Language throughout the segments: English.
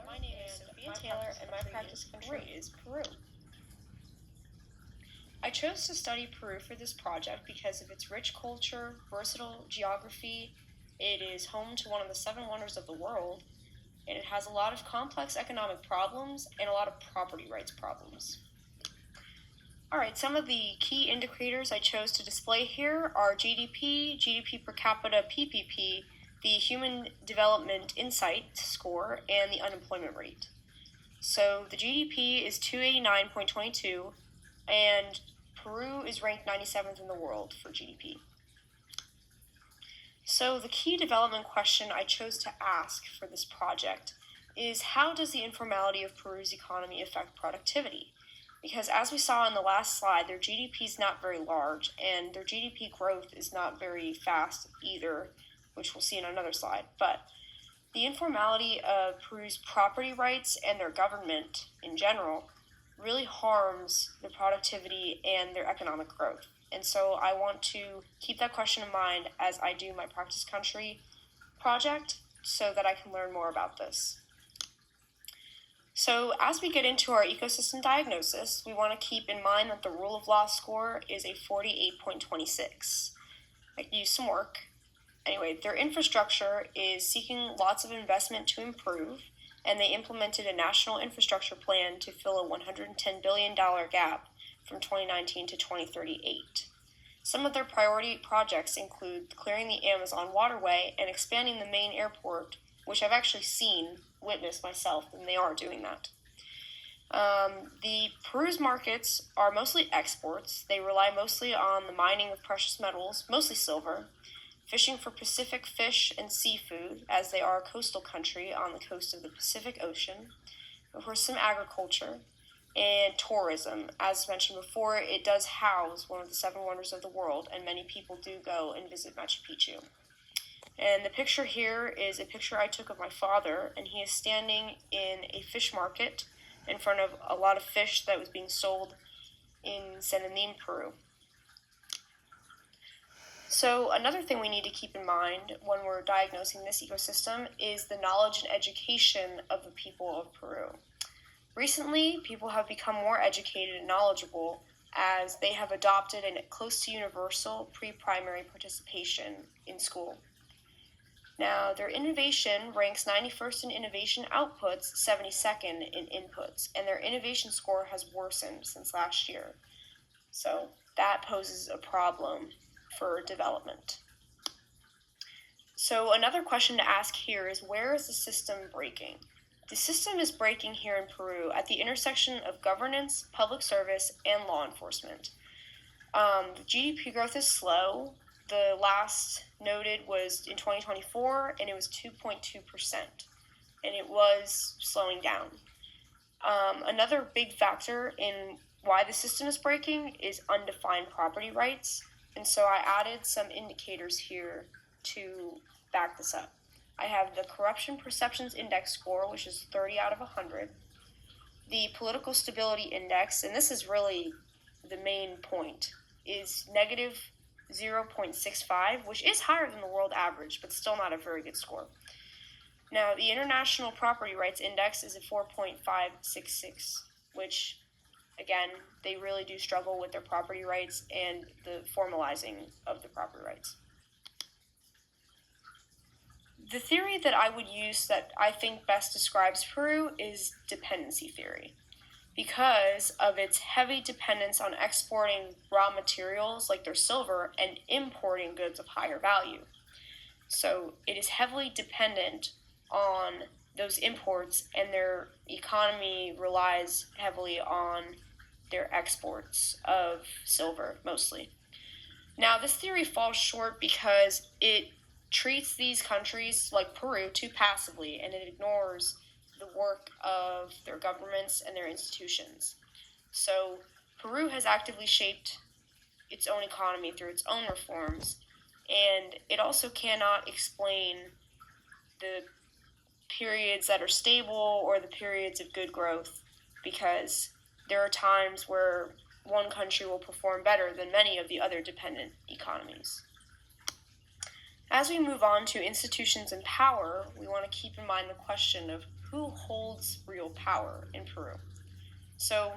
My name is Sophia Taylor, and my practice country is Peru. I chose to study Peru for this project because of its rich culture, versatile geography. It is home to one of the seven wonders of the world, and it has a lot of complex economic problems and a lot of property rights problems. Alright, some of the key indicators I chose to display here are GDP, GDP per capita, PPP, the Human Development Insight score, and the unemployment rate. So the GDP is 289.22, and Peru is ranked 97th in the world for GDP. So the key development question I chose to ask for this project is, how does the informality of Peru's economy affect productivity? Because as we saw in the last slide, their GDP is not very large, and their GDP growth is not very fast either, which we'll see in another slide. But the informality of Peru's property rights and their government in general really harms their productivity and their economic growth. And so I want to keep that question in mind as I do my practice country project so that I can learn more about this. So as we get into our ecosystem diagnosis, we want to keep in mind that the rule of law score is a 48.26. I can use some work. Anyway, their infrastructure is seeking lots of investment to improve, and they implemented a national infrastructure plan to fill a $110 billion gap from 2019 to 2038. Some of their priority projects include clearing the Amazon waterway and expanding the main airport, which I've actually witnessed myself, and they are doing that. The Peru's markets are mostly exports. They rely mostly on the mining of precious metals, mostly silver, fishing for Pacific fish and seafood, as they are a coastal country on the coast of the Pacific Ocean. Of course, some agriculture and tourism. As mentioned before, it does house one of the seven wonders of the world, and many people do go and visit Machu Picchu. And the picture here is a picture I took of my father, and he is standing in a fish market in front of a lot of fish that was being sold in Senanín, Peru. So another thing we need to keep in mind when we're diagnosing this ecosystem is the knowledge and education of the people of Peru. Recently, people have become more educated and knowledgeable as they have adopted a close to universal pre-primary participation in school. Now, their innovation ranks 91st in innovation outputs, 72nd in inputs, and their innovation score has worsened since last year. So that poses a problem for development. So another question to ask here is, where is the system breaking? The system is breaking here in Peru at the intersection of governance, public service, and law enforcement. The GDP growth is slow. The last noted was in 2024, and it was 2.2%, and it was slowing down. Another big factor in why the system is breaking is undefined property rights, and so I added some indicators here to back this up. I have the Corruption Perceptions Index score, which is 30 out of 100, the Political Stability Index, and this is really the main point, is negative 0.65, which is higher than the world average, but still not a very good score. Now, the International Property Rights Index is a 4.566, which, again, they really do struggle with their property rights and the formalizing of the property rights. The theory that I would use that I think best describes Peru is dependency theory, because of its heavy dependence on exporting raw materials like their silver and importing goods of higher value. So it is heavily dependent on those imports, and their economy relies heavily on their exports of silver, mostly. Now, this theory falls short because it treats these countries like Peru too passively, and it ignores the work of their governments and their institutions. So Peru has actively shaped its own economy through its own reforms, and it also cannot explain the periods that are stable or the periods of good growth, because there are times where one country will perform better than many of the other dependent economies. As we move on to institutions and power, we want to keep in mind the question of who holds real power in Peru. So,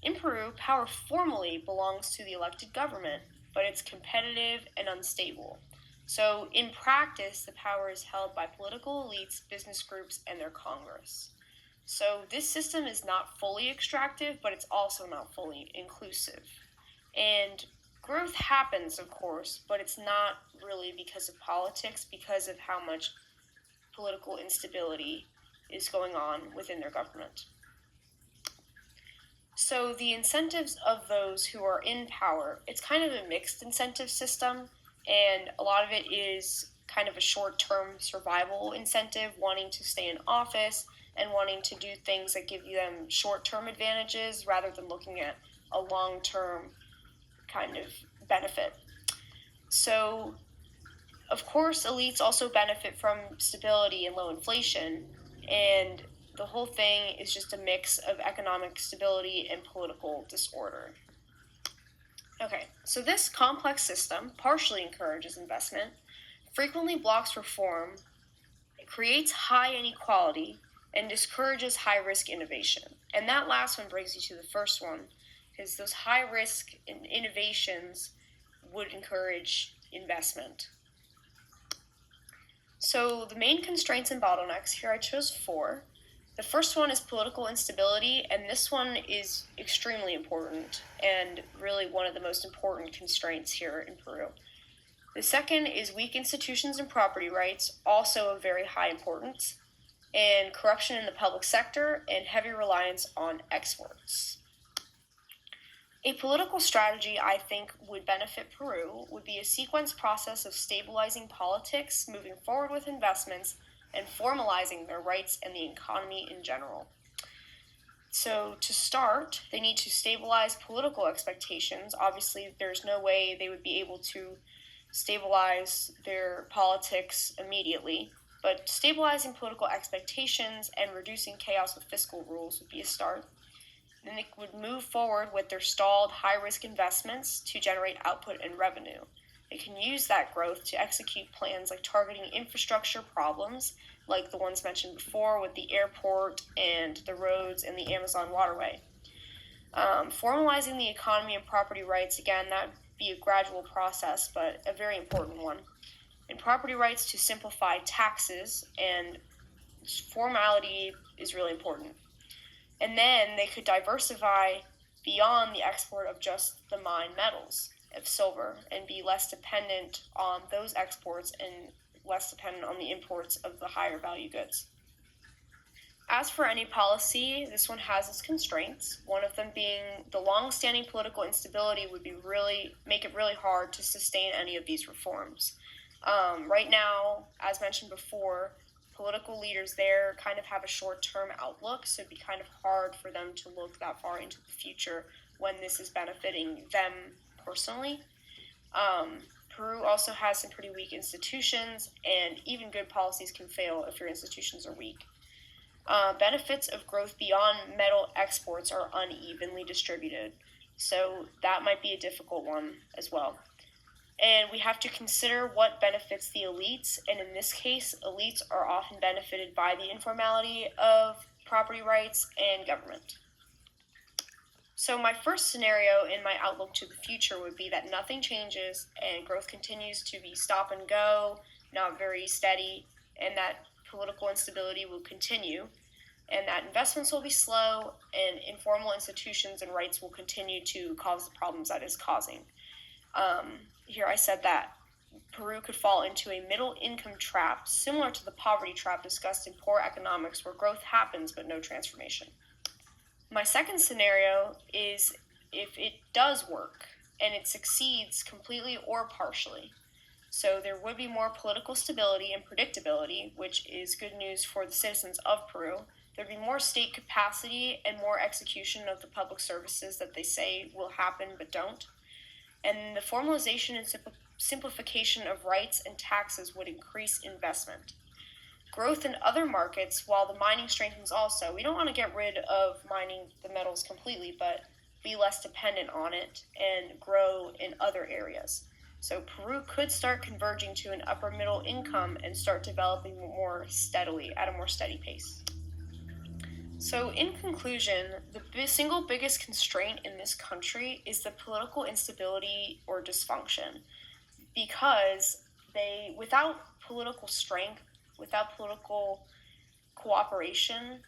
in Peru, power formally belongs to the elected government, but it's competitive and unstable. So, in practice, the power is held by political elites, business groups, and their Congress. So, this system is not fully extractive, but it's also not fully inclusive. And growth happens, of course, but it's not really because of politics, because of how much political instability is going on within their government. So the incentives of those who are in power, it's kind of a mixed incentive system, and a lot of it is kind of a short-term survival incentive, wanting to stay in office and wanting to do things that give them short-term advantages rather than looking at a long-term kind of benefit. So, of course, elites also benefit from stability and low inflation, and the whole thing is just a mix of economic stability and political disorder. Okay, so this complex system partially encourages investment, frequently blocks reform, creates high inequality, and discourages high-risk innovation. And that last one brings you to the first one, because those high-risk innovations would encourage investment. So the main constraints and bottlenecks, here I chose 4. The first one is political instability, and this one is extremely important and really one of the most important constraints here in Peru. The second is weak institutions and property rights, also of very high importance, and corruption in the public sector and heavy reliance on exports. A political strategy I think would benefit Peru would be a sequenced process of stabilizing politics, moving forward with investments, and formalizing their rights and the economy in general. So to start, they need to stabilize political expectations. Obviously, there's no way they would be able to stabilize their politics immediately, but stabilizing political expectations and reducing chaos with fiscal rules would be a start. Then they would move forward with their stalled high-risk investments to generate output and revenue. They can use that growth to execute plans like targeting infrastructure problems, like the ones mentioned before with the airport and the roads and the Amazon waterway. Formalizing the economy and property rights, again, that would be a gradual process, but a very important one. And property rights to simplify taxes, and formality is really important. And then they could diversify beyond the export of just the mined metals of silver and be less dependent on those exports and less dependent on the imports of the higher value goods. As for any policy, this one has its constraints, one of them being the long-standing political instability would make it really hard to sustain any of these reforms. Right now, as mentioned before, political leaders there kind of have a short-term outlook, so it'd be kind of hard for them to look that far into the future when this is benefiting them personally. Peru also has some pretty weak institutions, and even good policies can fail if your institutions are weak. Benefits of growth beyond metal exports are unevenly distributed, so that might be a difficult one as well. And we have to consider what benefits the elites, and in this case, elites are often benefited by the informality of property rights and government. So my first scenario in my outlook to the future would be that nothing changes and growth continues to be stop and go, not very steady, and that political instability will continue, and that investments will be slow, and informal institutions and rights will continue to cause the problems that is causing. Here I said that Peru could fall into a middle income trap similar to the poverty trap discussed in Poor Economics, where growth happens but no transformation. My second scenario is if it does work and it succeeds completely or partially. So there would be more political stability and predictability, which is good news for the citizens of Peru. There'd be more state capacity and more execution of the public services that they say will happen but don't. And the formalization and simplification of rights and taxes would increase investment. Growth in other markets, while the mining strengthens also. We don't want to get rid of mining the metals completely, but be less dependent on it and grow in other areas. So Peru could start converging to an upper middle income and start developing more steadily, at a more steady pace. So, in conclusion, the single biggest constraint in this country is the political instability or dysfunction, because without political strength, without political cooperation,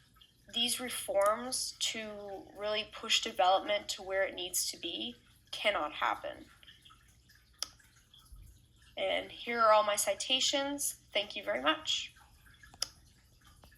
these reforms to really push development to where it needs to be cannot happen. And here are all my citations. Thank you very much.